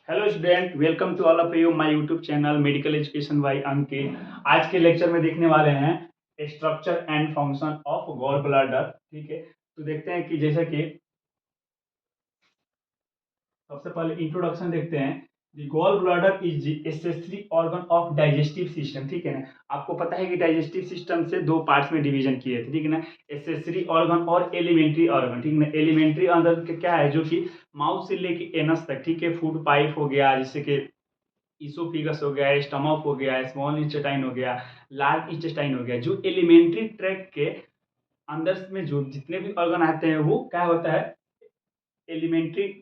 Hello student, welcome to all of you my YouTube channel medical education by Ankit. आज के lecture में देखने वाले हैं structure and function of gall bladder. ठीक है, तो देखते हैं कि जैसे कि सबसे पहले इंट्रोडक्शन देखते हैं। The gall bladder is the accessory organ of digestive system. ठीक है ना, आपको पता है कि डाइजेस्टिव सिस्टम से दो पार्ट्स में डिवीजन किए थे। ठीक है ना, एसेसरी ऑर्गन और एलिमेंट्री ऑर्गन। ठीक है ना, एलिमेंट्री ऑर्गन क्या है, जो कि माउथ से लेके एनस तक, ठीक है, फूड पाइप हो गया, जैसे कि इसोफिगस हो गया, स्टमक हो गया, स्मॉल इंटेस्टाइन हो गया, लार्ज इंटेस्टाइन हो गया। जो एलिमेंट्री ट्रैक के अंदर में जो जितने भी ऑर्गन आते हैं वो क्या होता है, एलिमेंट्री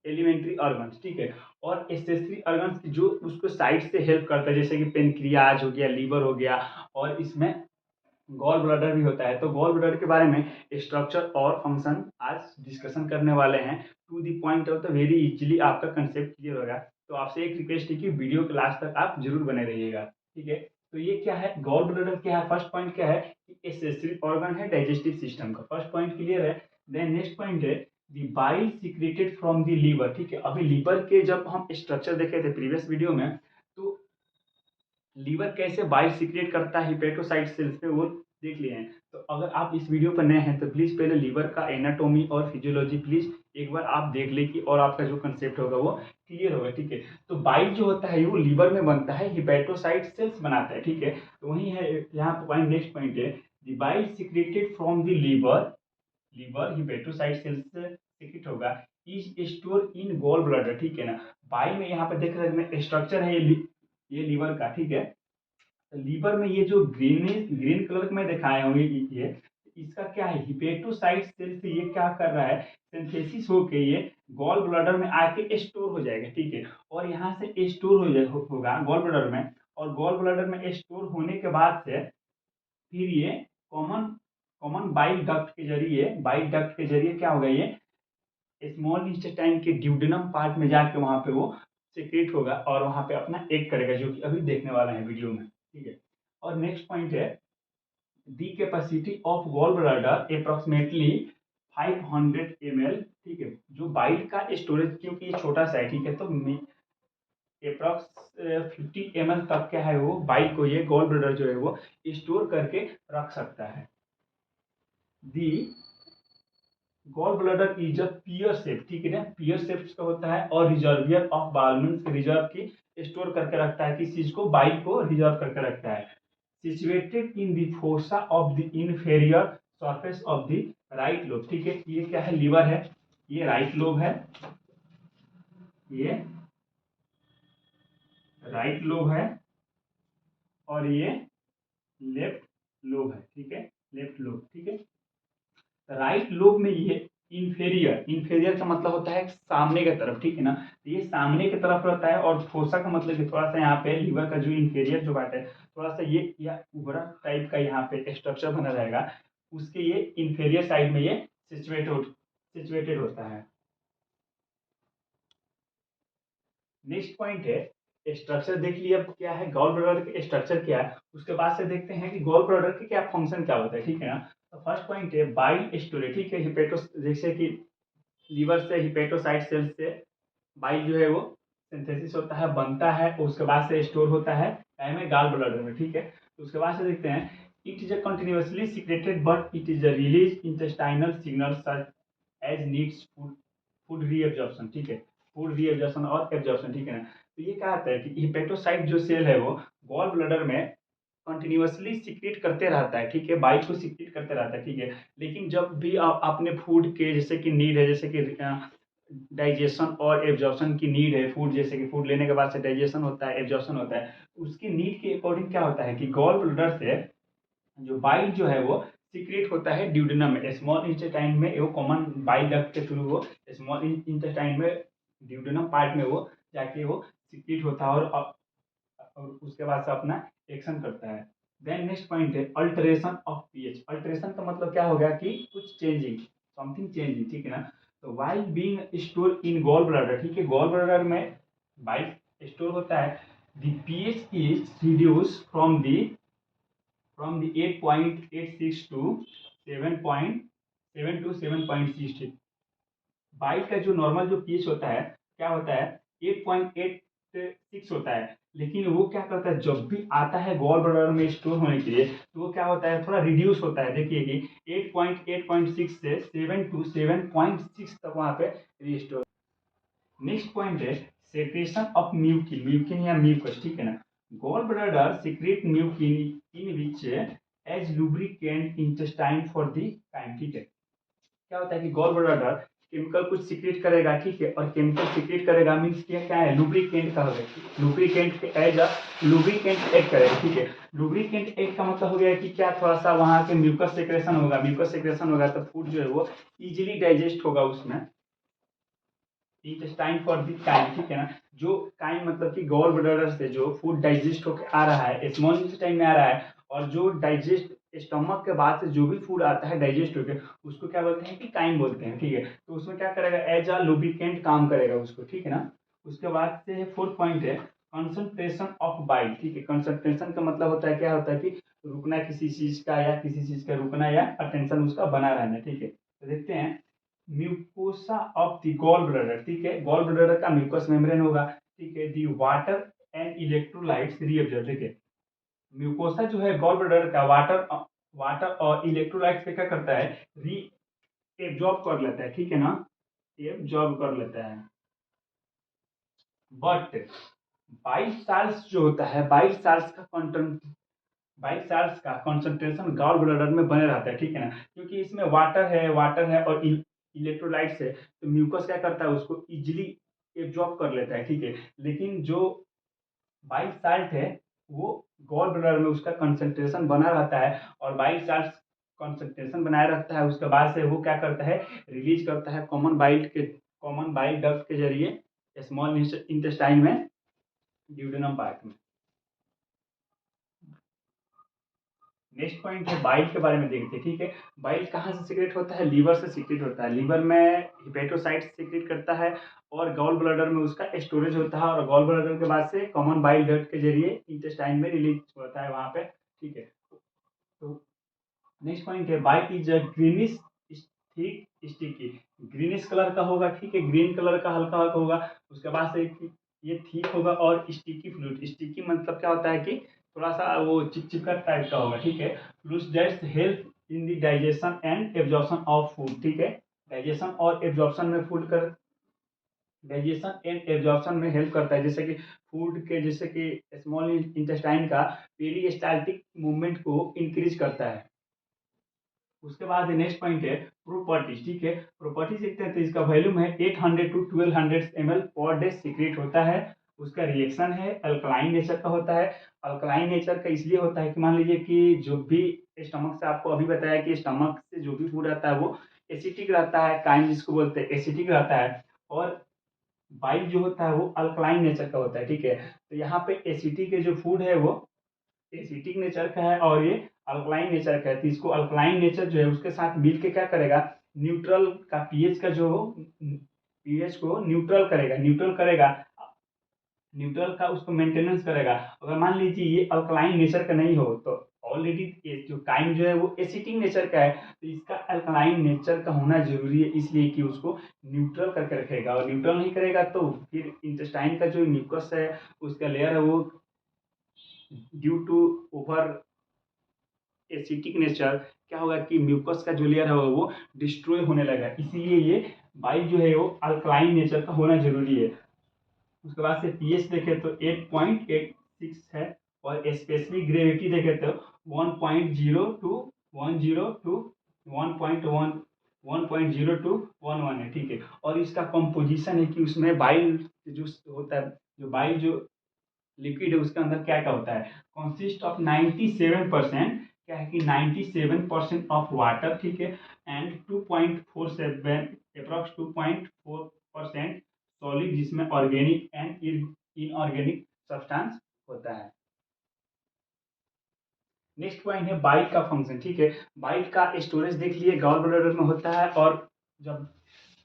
एलिमेंट्री ऑर्गन्स। ठीक है, और एसेसरी ऑर्गन्स जो उसको साइड से हेल्प करता है, जैसे कि पेनक्रियाज हो गया, लीवर हो गया, और इसमें गॉल ब्लैडर भी होता है। तो गॉल ब्लैडर के बारे में स्ट्रक्चर और फंक्शन आज डिस्कशन करने वाले हैं। To the point of the very easily आपका कंसेप्ट क्लियर होगा। तो आपसे एक रिक्वेस्ट है कि वीडियो के लास्ट तक आप जरूर बने रहिएगा। ठीक है, तो ये क्या है, गॉल ब्लैडर क्या है। फर्स्ट पॉइंट क्या है कि एसेसरी ऑर्गन है डाइजेस्टिव सिस्टम का। फर्स्ट पॉइंट क्लियर है। देन नेक्स्ट पॉइंट है the bile secreted from the liver. ठीक है, अभी लीवर के जब हम स्ट्रक्चर देखे थे प्रीवियस वीडियो में, तो लीवर कैसे बाइल सीक्रेट करता है हिपेटोसाइट सेल्स पे, वो देख लिए हैं। तो अगर आप इस वीडियो पर नए हैं तो प्लीज पहले लीवर का एनाटोमी और फिजियोलॉजी प्लीज एक बार आप देख ले कि और आपका जो कंसेप्ट होगा वो क्लियर होगा। ठीक है, तो बाइल जो होता है वो लीवर में बनता है, हिपेटोसाइट सेल्स बनाता है। ठीक है, तो वही है यहाँ पर पॉइंट, नेक्स्ट पॉइंट है the bile secreted from the liver. Liver hepatocyte cells से सीक्रेट होगा, is store in gall bladder. ठीक है ना, बाइल में यहाँ पे देख रहे हैं स्ट्रक्चर है ये लीवर का। ठीक है, लीवर में ये जो ग्रीन ग्रीन कलर में दिखाए होंगे ये इसका क्या है, हिपेटोसाइट सेल से ये क्या कर रहा है, सिंथेसिस होके ये गॉल ब्लैडर में आके स्टोर हो जाएगा। ठीक है, और यहाँ से स्टोर होगा गॉल ब्लैडर में, और गॉल ब्लैडर में स्टोर होने के बाद से फिर ये कॉमन कॉमन बाइल डक्ट के जरिए, बाइल डक्ट के जरिए क्या होगा, ये स्मॉल इंटेस्टाइन के ड्यूडेनम पार्ट में जाके वहां पे वो सिक्रेट होगा और वहां पे अपना एक करेगा, जो कि अभी देखने वाला है वीडियो में। ठीक है, और नेक्स्ट पॉइंट है the capacity of gall bladder approximately 500 ml। ठीक है, जो बाइल का स्टोरेज, क्योंकि ये छोटा सा है, ठीक है, तो अप्रोक्स 50 ml तक क्या है वो बाइल को ये गॉल ब्लैडर जो है वो स्टोर करके रख सकता है। The gall bladder is a pear shape. ठीक है ना, पियर शेप का होता है, और reservoir of bile means reserve की स्टोर करके रखता है, किस चीज को, बाइल को रिजर्व करके रखता है। Situated in the fossa of the inferior surface of the right lobe. ठीक है, ये क्या है, लीवर है, ये राइट लोब है, ये राइट लोब है, और ये लेफ्ट लोब है। ठीक है, लेफ्ट लोब। ठीक है, राइट लोब में ये इंफेरियर, इंफेरियर का मतलब होता है सामने की तरफ। ठीक है ना, तो ये सामने की तरफ रहता है, और फोसा का मतलब कि थोड़ा सा यहाँ पे लीवर का जो इंफेरियर जो पार्ट है, थोड़ा सा ये या उभरा टाइप का यहाँ पे स्ट्रक्चर बना रहेगा, उसके ये इंफेरियर साइड में ये सिचुएटेड होता है। नेक्स्ट पॉइंट है स्ट्रक्चर देख लिया, अब क्या है गॉल ब्लैडर के स्ट्रक्चर क्या है, उसके बाद से देखते हैं कि गॉल ब्लैडर के क्या फंक्शन क्या होता है। ठीक है ना, तो फर्स्ट पॉइंट है बाइल स्टोरेज। ठीक है, हिपेटोस जैसे कि लीवर से हिपेटोसाइट सेल से बाइल जो है वो सिंथेसिस होता है, बनता है, उसके बाद से स्टोर होता है टाइम में गाल ब्लैडर में। ठीक है, तो उसके बाद से देखते हैं it is a continuously secreted but it is a release intestinal signal such as needs food food reabsorption. ठीक है, फूड रीअब्जॉर्प्शन और एब्जॉर्प्शन। ठीक है ना, तो ये क्या आता है कि हिपेटोसाइट जो सेल है वो गॉल ब्लैडर में कंटिन्यूअसली सीक्रेट करते रहता है। ठीक है, बाइल को सीक्रेट करते रहता है। ठीक है, लेकिन जब भी आप अपने फूड के जैसे कि नीड है, जैसे कि डाइजेशन और एब्जॉर्प्शन की नीड है, फूड जैसे कि फूड लेने के बाद से डाइजेशन होता है, एब्जॉर्प्शन होता है, उसकी नीड के अकॉर्डिंग क्या होता है कि गॉल ब्लैडर से जो बाइल जो है वो सीक्रेट होता है ड्यूडेनम में, स्मॉल इंटेस्टाइन में वो कॉमन बाइल डक्ट के थ्रू वो स्मॉल इंटेस्टाइन में ड्यूडेनम पार्ट में वो जाके वो सीक्रेट होता है, और उसके बाद से अपना एक्शन करता है। देन नेक्स्ट पॉइंट है अल्टरेशन ऑफ पीएच। अल्टरेशन का मतलब क्या हो गया कि कुछ चेंजिंग, समथिंग चेंजिंग। ठीक है ना, तो while being store in gall bladder. ठीक है, गॉल ब्लैडर में बाइल स्टोर होता है, the pH is reduce from the 8.86 to 7.7 to 7.6। Bile का जो नॉर्मल जो पीएच होता है क्या होता है 8.86 होता है, लेकिन वो क्या करता है जब भी आता है गॉल ब्लैडर में स्टोर होने के लिए तो वो क्या होता है थोड़ा रिड्यूस होता है। देखिए कि 8.6 से 7 टू 7.6 तक वहाँ पे रिस्टोर। नेक्स्ट पॉइंट है सेक्रेशन ऑफ म्यूकिन, म्यूकिन या म्यूकस, ठीक है ना। Gall bladder secrete mucin in which as lubricant intestine for the chyme, ठीक है। क्या होता है कि गॉल ब्लैडर केमिकल कुछ सीक्रेट करेगा, ठीक है, और केमिकल सीक्रेट करेगा मीन्स क्या है लुब्रिकेंट का होगा, lubricant as a lubricant act करेगा, ठीक है। लुब्रिकेंट एक्ट का मतलब हो गया कि क्या थोड़ा सा वहाँ के म्यूकस सेक्रेशन होगा, म्यूकस सेक्रेशन होगा तो फूड जो है वो इजीली डाइजेस्ट होगा उसमें। इंटेस्टाइन फॉर द काइम, ठीक है ना। जो काइम मतलब कि गॉल ब्लैडर से जो फूड डाइजेस्ट होकर आ रहा है स्मॉल इंटेस्टाइन में आ रहा है, और जो डाइजेस्ट स्टमक के बाद से जो भी फूड आता है डाइजेस्ट होकर उसको क्या बोलते हैं कि काइम बोलते हैं, ठीक है। तो उसमें क्या करेगा एज अ लुब्रिकेंट काम करेगा उसको, ठीक है ना। उसके बाद से फोर्थ पॉइंट है कंसंट्रेशन ऑफ बाइल, ठीक है। कंसंट्रेशन का मतलब होता है क्या होता है कि रुकना किसी चीज का या किसी चीज का रुकना या अटेंशन उसका बना रहना, ठीक है। तो देखते हैं mucosa of the gall bladder, ठीक है। गॉल ब्लैडर का म्यूकस मेम्ब्रेन होगा, ठीक है। The water and electrolytes reabsorb, ठीक है। म्यूकोसा जो है गॉल ब्लैडर का वाटर वाटर और इलेक्ट्रोलाइट्स पे क्या करता है री एब्जॉर्ब कर लेता है, ठीक है ना, एब्जॉर्ब कर लेता है। बट बाइल साल्स जो होता है बाइल साल्स का कंसंट्रेशन गॉल ब्लैडर में बने रहता है, ठीक है ना। क्योंकि इसमें वाटर है और इलेक्ट्रोलाइट्स है तो म्यूकस क्या करता है उसको इजिली एब्जॉर्ब कर लेता है, ठीक है। लेकिन जो बाइल साल्ट है वो गॉल ब्लैडर में उसका कंसंट्रेशन बना रहता है, और बाइल साल्ट कंसंट्रेशन बनाए रखता है उसके बाद से वो क्या करता है रिलीज करता है कॉमन बाइल डक्ट के जरिए स्मॉल इंटेस्टाइन में ड्यूडेनम पार्ट में। नेक्स्ट पॉइंट है बाइल के बारे में देखते हैं, ठीक है। बाइल कहाँ से सीक्रेट होता है लीवर से सीक्रेट होता है। लीवर में हिपेटोसाइट सीक्रेट करता है और गॉल ब्लैडर में उसका स्टोरेज होता है, और गॉल ब्लैडर के बाद से कॉमन बाइल डक्ट के जरिए इंटेस्टाइन में रिलीज होता है वहाँ पे, ठीक है। तो नेक्स्ट पॉइंट है bile is a greenish thick sticky, greenish colour का होगा, ठीक है, ग्रीन कलर का हल्का हल्का होगा। उसके बाद से ये थिक होगा और स्टिकी फ्लूइड, स्टिकी मतलब क्या होता है कि थोड़ा सा वो चिपचिपा टाइप का होगा, ठीक है। Fluids that's help in the digestion and absorption of food, ठीक है। डाइजेशन और एब्जॉर्प्शन में फूड कर डाइजेशन एंड एब्जॉर्प्शन में हेल्प करता है, जैसे कि फूड के जैसे कि स्मॉल इंटेस्टाइन का पेरिस्टाल्टिक मूवमेंट को इंक्रीज करता है। उसके बाद नेक्स्ट पॉइंट है प्रॉपर्टीज, ठीक है। प्रॉपर्टीज देखते हैं तो इसका वॉल्यूम है 800 to 1200 ml per day secrete होता है। उसका रिएक्शन है अल्कलाइन नेचर का होता है। अल्कलाइन नेचर का इसलिए होता है कि मान लीजिए कि जो भी स्टमक से आपको अभी बताया कि स्टमक से जो भी फूड आता है वो एसिटिक रहता है, काइम जिसको बोलते हैं एसिटिक रहता है, और बाइल जो होता है वो अल्कलाइन नेचर का होता है, ठीक है। तो यहाँ पे एसिटिक के जो फूड है वो एसिटिक नेचर का है और ये अल्कलाइन नेचर का है। तो इसको अल्कलाइन नेचर जो है उसके साथ मिल के क्या करेगा न्यूट्रल का पीएच का जो पीएच को न्यूट्रल का उसको मेंटेनेंस करेगा। अगर मान लीजिए ये अल्कलाइन नेचर का नहीं हो तो ऑलरेडी जो काइम जो है वो एसिटिक नेचर का है, तो इसका अल्कलाइन नेचर का होना जरूरी है इसलिए कि उसको न्यूट्रल करके रखेगा, और न्यूट्रल नहीं करेगा तो फिर इंटेस्टाइन का जो म्यूकस है उसका लेयर है वो due to over acidic nature क्या होगा कि म्यूकस का जो लेयर है वो डिस्ट्रॉय होने लगा, इसीलिए ये बाइल जो है वो अल्कलाइन नेचर का होना जरूरी है। उसके बाद से पीएच देखें तो 8.86 है, और स्पेशली ग्रेविटी देखें तो 1.0 टू 1.0 टू 1.1 1.0 टू 1.1 है, ठीक है। और इसका कंपोजिशन है कि उसमें बाइल जो होता है जो बाइल जो लिक्विड है उसके अंदर क्या क्या होता है कॉन्सिस्ट ऑफ 97%, क्या है कि 97% ऑफ वाटर, ठीक है, एंड 2.47 अप्रॉक्स 2.4% सॉलिड जिसमें ऑर्गेनिक एंड इनऑर्गेनिक सब्सटेंस होता है। नेक्स्ट पॉइंट है बाइल का फंक्शन, ठीक है। बाइल का स्टोरेज देख लिए गॉल ब्लैडर में होता है, और जब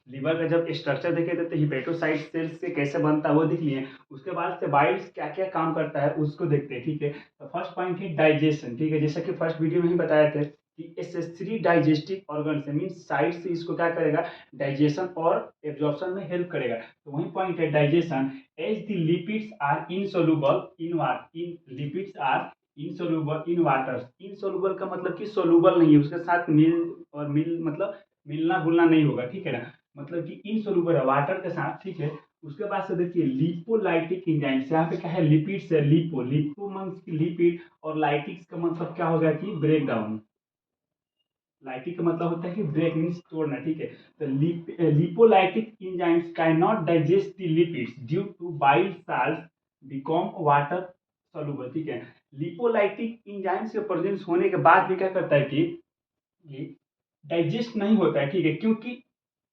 लीवर का जब स्ट्रक्चर देखे थे तो हिपेटोसाइट सेल्स से कैसे बनता है वो देख लिए। उसके बाद से बाइल क्या क्या काम करता है उसको देखते हैं, ठीक है। तो फर्स्ट पॉइंट है डाइजेशन, ठीक है, जैसा कि फर्स्ट वीडियो में ही बताए थे एसेसरी डाइजेस्टिव ऑर्गन से मीन्स साइड से इसको क्या करेगा, डाइजेशन और एब्जॉर्प्शन में हेल्प करेगा। तो वही पॉइंट है digestion. As the lipids are insoluble in water, in lipids are insoluble in water. Insoluble का मतलब कि सोल्यूबल नहीं है, उसके साथ मिल और मिल मतलब मिलना घुलना नहीं होगा, ठीक है ना, मतलब कि इनसोल्यूबल है वाटर के साथ, ठीक है। उसके बाद से देखिए लिपोलाइटिक एंजाइम्स, यहाँ पे क्या है, लिपिड्स है, लिपो लिपो मीन्स लिपिड और लाइटिक्स का मतलब क्या होगा कि ब्रेक डाउन। लाइटिक का मतलब होता है कि ब्रेक मीन्स तोड़ना, ठीक है। तो lipolytic enzymes can not digest the lipids due to bile salts become water soluble, ठीक है। लिपोलाइटिक एंजाइम्स के प्रेजेंस होने के बाद भी क्या करता है कि ये डाइजेस्ट नहीं होता है, ठीक है, क्योंकि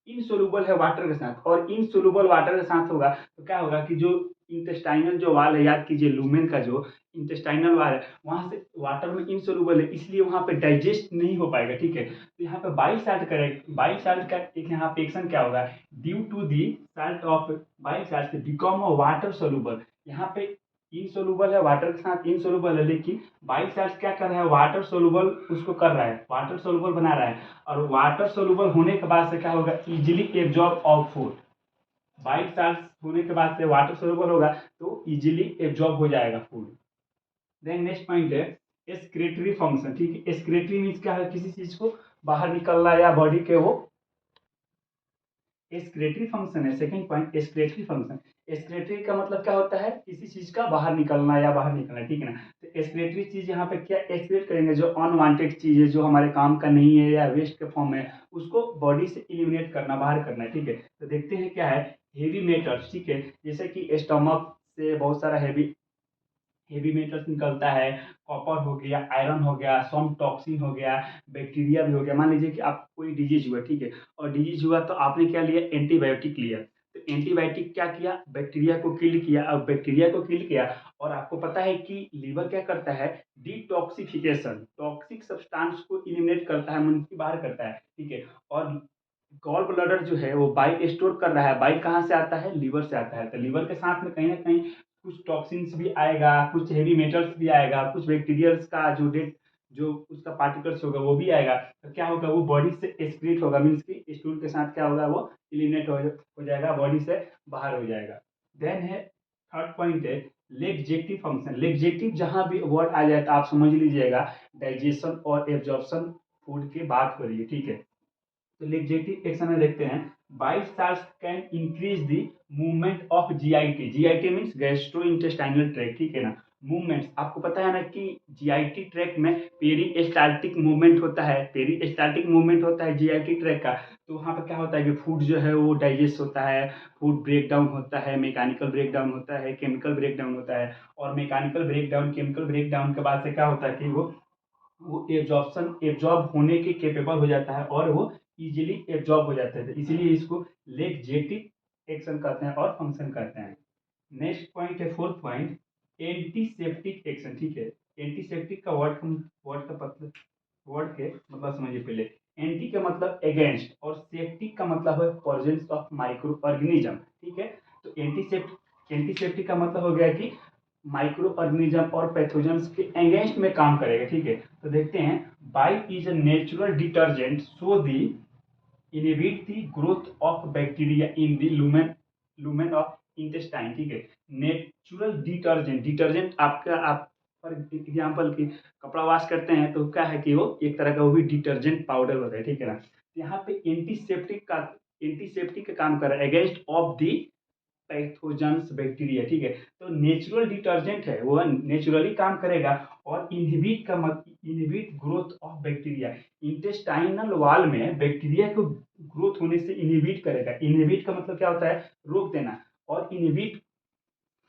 इनसोल्यूबल है वाटर के साथ, और इनसोल्यूबल वाटर के साथ होगा तो क्या होगा कि जो इंटेस्टाइनल जो वाल है, याद कीजिए लूमेन का जो इंटेस्टाइनल वाल है, वहां से वाटर में इनसोल्यूबल है, इसलिए वहां पे डाइजेस्ट नहीं हो पाएगा, ठीक है। तो यहाँ पे बाइल साल्ट करेगा, बाइल साल्ट का एक यहाँ पे एक्शन क्या होगा, due to the salt of bile salt से बिकम अ वाटर सोल्यूबल। यहाँ पे इनसोल्यूबल है वाटर के साथ, इनसोल्यूबल है, लेकिन बाइल साल्ट क्या कर रहा है, वाटर सोल्यूबल उसको कर रहा है, वाटर सोल्यूबल बना रहा है। और वाटर सोल्यूबल होने के बाद से क्या होगा, easily absorb of food. Bile salt होने के बाद से वाटर सोल्यूबल होगा तो इजिली एब्जॉर्ब हो जाएगा फूड। देन नेक्स्ट पॉइंट है एक्सक्रीटरी फंक्शन, ठीक है। एक्सक्रीटरी मीन्स क्या है, किसी चीज को बाहर निकलना या बॉडी के वो एक्सक्रीटरी फंक्शन है। Second point excretory function. Excretory का मतलब क्या होता है, किसी चीज का बाहर निकलना या बाहर निकलना, ठीक है ना। तो एक्सक्रीटरी चीज यहाँ पे क्या एक्सक्रीट करेंगे, जो अनवांटेड चीज है, जो हमारे काम का नहीं है या वेस्ट के फॉर्म में, उसको बॉडी से इलिमिनेट करना, बाहर करना है, ठीक है। तो देखते हैं क्या है, हेवी मेटल्स, ठीक है, जैसे कि स्टमक से बहुत सारा हेवी मेटल्स निकलता है, कॉपर हो गया, आयरन हो गया, सम टॉक्सिन हो गया, बैक्टीरिया भी हो गया। मान लीजिए कि आप कोई डिजीज हुआ, ठीक है, और डिजीज हुआ तो आपने क्या लिया, एंटीबायोटिक लिया। तो एंटीबायोटिक क्या किया, बैक्टीरिया को किल किया। अब बैक्टीरिया को किल किया, और आपको पता है कि लीवर क्या करता है, डिटॉक्सिफिकेशन, टॉक्सिक सब्सटेंस को इलिमिनेट करता है, मन की बाहर करता है, ठीक है। और गॉल ब्लैडर जो है वो बाइल स्टोर कर रहा है, बाइल कहाँ से आता है, लीवर से आता है। तो लीवर के साथ में कहीं ना कहीं कुछ टॉक्सिन्स भी आएगा, कुछ हेवी मेटल्स भी आएगा, कुछ बैक्टीरियल्स का जो डेट जो उसका पार्टिकल्स होगा वो भी आएगा। तो क्या होगा, वो बॉडी से एक्सक्रीट होगा, मीन्स की स्टूल के साथ क्या होगा, वो इलिमिनेट हो जाएगा, बॉडी से बाहर हो जाएगा। देन है थर्ड पॉइंट है लेग्जेटिव फंक्शन। लेग्जेटिव जहां भी वर्ड आ जाए तो आप समझ लीजिएगा डाइजेशन और एब्जॉर्प्शन फूड की बात हो रही है, ठीक है। तो लेग्जेटिव एक्शन में देखते हैं bile salts can increase the movement of GIT. GIT means gastro intestinal tract, ठीक है ना। मूवमेंट्स आपको पता है ना कि जीआईटी ट्रैक्ट में पेरिस्टाल्टिक मूवमेंट होता है, पेरिस्टाल्टिक मूवमेंट होता है जीआईटी ट्रैक्ट का। तो वहाँ पर क्या होता है कि फूड जो है वो डाइजेस्ट होता है, फूड ब्रेक डाउन होता है, मैकेनिकल ब्रेक डाउन होता है, केमिकल ब्रेक डाउन होता है। और mechanical break down, chemical break down के बाद से क्या होता है कि वो एब्जॉर्ब होने के केपेबल हो जाता है, और वो इजीली एब्जॉर्ब हो जाता है। तो इसीलिए इसको लेग्जेटिव एक्शन कहते हैं और फंक्शन कहते हैं। नेक्स्ट पॉइंट है फोर्थ पॉइंट एंटीसेप्टिक एक्शन, ठीक है। एंटीसेप्टिक का वर्ड का मतलब, वर्ड के मतलब समझिए पहले। एंटी का मतलब अगेंस्ट, और सेप्टिक का मतलब है प्रेजेंस ऑफ माइक्रो ऑर्गेनिज्म, ठीक है। तो एंटीसेप्टिक का मतलब हो गया कि माइक्रो ऑर्गेनिज्म और पैथोजेंस के अगेंस्ट में काम करेगा, ठीक है। तो देखते हैं bile is a natural detergent so the inhibit the growth of bacteria in the lumen of intestine, ठीक है। नेचुरल डिटर्जेंट, डिटर्जेंट आपका आप फॉर एग्जाम्पल की कपड़ा वॉश करते हैं तो क्या है कि वो एक तरह का वो भी डिटर्जेंट पाउडर होता है, ठीक है ना। यहाँ पे एंटीसेप्टिक का काम कर रहा है against of the pathogens bacteria, ठीक है। तो नेचुरल डिटर्जेंट है, वो नेचुरली काम करेगा। और इनहिबिट का मतलब inhibit growth of bacteria, intestinal wall में बैक्टीरिया को ग्रोथ होने से इनहिबिट करेगा। इनहिबिट का मतलब क्या होता है, रोक देना। और इनहिबिट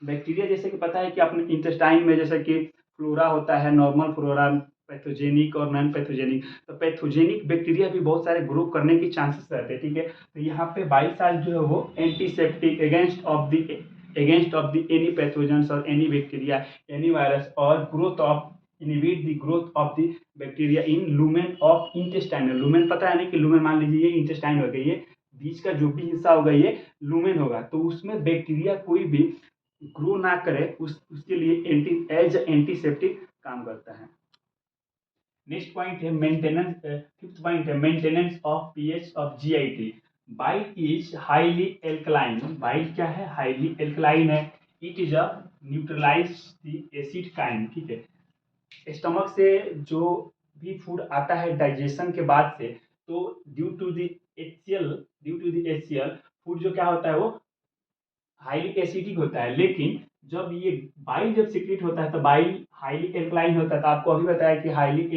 बैक्टीरिया जैसे कि पता है कि अपने इंटेस्टाइन में जैसे कि फ्लोरा होता है, नॉर्मल फ्लोरा, पैथोजेनिक और नॉन पैथोजेनिक। तो पैथोजेनिक बैक्टीरिया भी बहुत सारे ग्रो करने की चांसेस रहते हैं, ठीक है। तो यहाँ पे बाइसाल जो है वो antiseptic against of the any pathogens और एनी बैक्टीरिया, एनी वायरस, और growth of inhibit the growth of the bacteria in lumen of intestinal. Lumen पता है ना कि लुमेन, मान लीजिए ये इंटेस्टाइन हो गई, ये बीच का जो भी हिस्सा होगा ये लुमेन होगा। तो उसमें बैक्टीरिया कोई भी ग्रो ना करे उसके लिए एज एंटीसेप्टिक काम करता है। नेक्स्ट पॉइंट है मेंटेनेंस, फिफ्थ पॉइंट है maintenance of pH of GIT. Bile is highly alkaline, bile क्या है, हाईली एल्कलाइन है। It is a neutralise the acid kind, ठीक है। स्टमक से जो भी फूड आता है डाइजेशन के बाद से, तो due to the HCl, due to the HCl food जो क्या होता है वो हाईली एसिडिक होता है। लेकिन जब ये बाइल जब सिक्रेट होता है तो बाइल हाईली एल्कलाइन होता है। तो आपको अभी बताया कि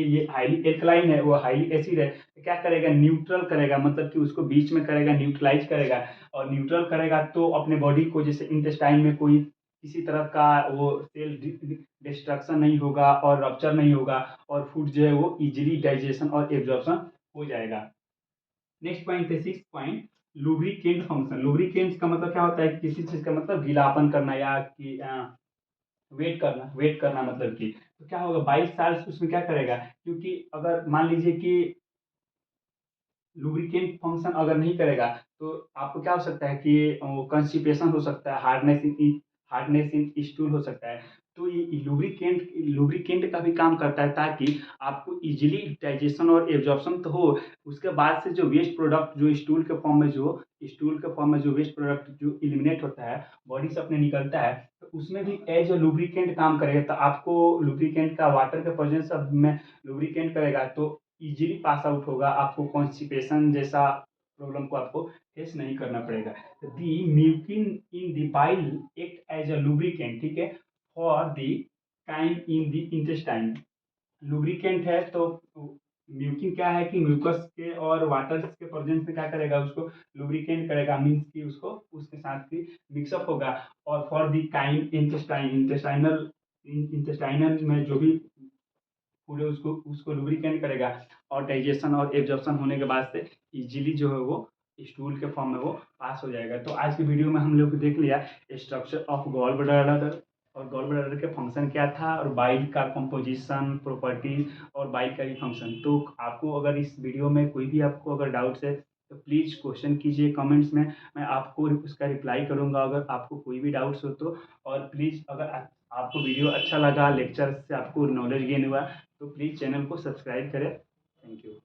ये हाईली एल्कलाइन है, वो हाईली एसिड है, तो क्या करेगा, न्यूट्रल करेगा, मतलब कि उसको बीच में करेगा, न्यूट्रलाइज करेगा। और न्यूट्रल करेगा तो अपने बॉडी को, जैसे इंटेस्टाइन में कोई किसी तरह का वो सेल डिस्ट्रक्शन नहीं होगा और रप्चर नहीं होगा, और फूड जो है वो इजिली डाइजेशन और एब्जॉर्प्शन हो जाएगा। नेक्स्ट पॉइंट है six point, lubricant function. Lubricant का मतलब क्या होता है कि किसी चीज का मतलब गीलापन करना या कि वेट करना, वेट करना मतलब कि, तो क्या होगा, 22 साल उसमें क्या करेगा, क्योंकि अगर मान लीजिए कि लुब्रिकेंट फंक्शन अगर नहीं करेगा तो आपको क्या हो सकता है कि कंस्टिपेशन हो सकता है, हार्डनेस इन स्टूल हो सकता है। तो ये लुब्रिकेंट का भी काम करता है ताकि आपको इजीली डाइजेशन और एब्जॉर्प्शन तो हो। उसके बाद से जो वेस्ट प्रोडक्ट जो स्टूल के फॉर्म में जो वेस्ट प्रोडक्ट जो इलिमिनेट होता है, बॉडी से अपने निकलता है, तो उसमें भी एज ए लुब्रिकेंट काम करेगा। तो आपको लुब्रिकेंट का वाटर के प्रेजेंस में लुब्रिकेंट करेगा तो इजीली पास आउट होगा, आपको कॉन्स्टिपेशन जैसा प्रॉब्लम को आपको फेस नहीं करना पड़ेगा। The mucin in the bile act as a lubricant, ठीक है, for the chyme in the intestine. Lubricant है तो म्यूकिन क्या है कि म्यूकस के और वाटर के प्रेजेंस में क्या करेगा, उसको लुब्रिकेंट करेगा, मीन्स कि उसको उसके साथ भी मिक्सअप होगा। और फॉर द काइम इंटेस्टाइनल में जो भी पूरे उसको उसको लुब्रिकेंट करेगा, और डाइजेशन और एब्जॉर्प्शन होने के बाद से इजीली जो है वो स्टूल के फॉर्म में वो पास हो जाएगा। तो आज की वीडियो में हम लोग देख लिया स्ट्रक्चर ऑफ गॉल ब्लैडर, और गॉल ब्लैडर के फंक्शन क्या था, और बाइल का कंपोजिशन, प्रॉपर्टीज, और बाइल का भी फंक्शन। तो आपको अगर इस वीडियो में कोई भी आपको अगर डाउट्स है तो प्लीज़ क्वेश्चन कीजिए कमेंट्स में, मैं आपको उसका रिप्लाई करूंगा अगर आपको कोई भी डाउट्स हो तो। और प्लीज़ अगर आपको वीडियो अच्छा लगा, लेक्चर से आपको नॉलेज गेन हुआ, तो प्लीज़ चैनल को सब्सक्राइब करें। Thank you.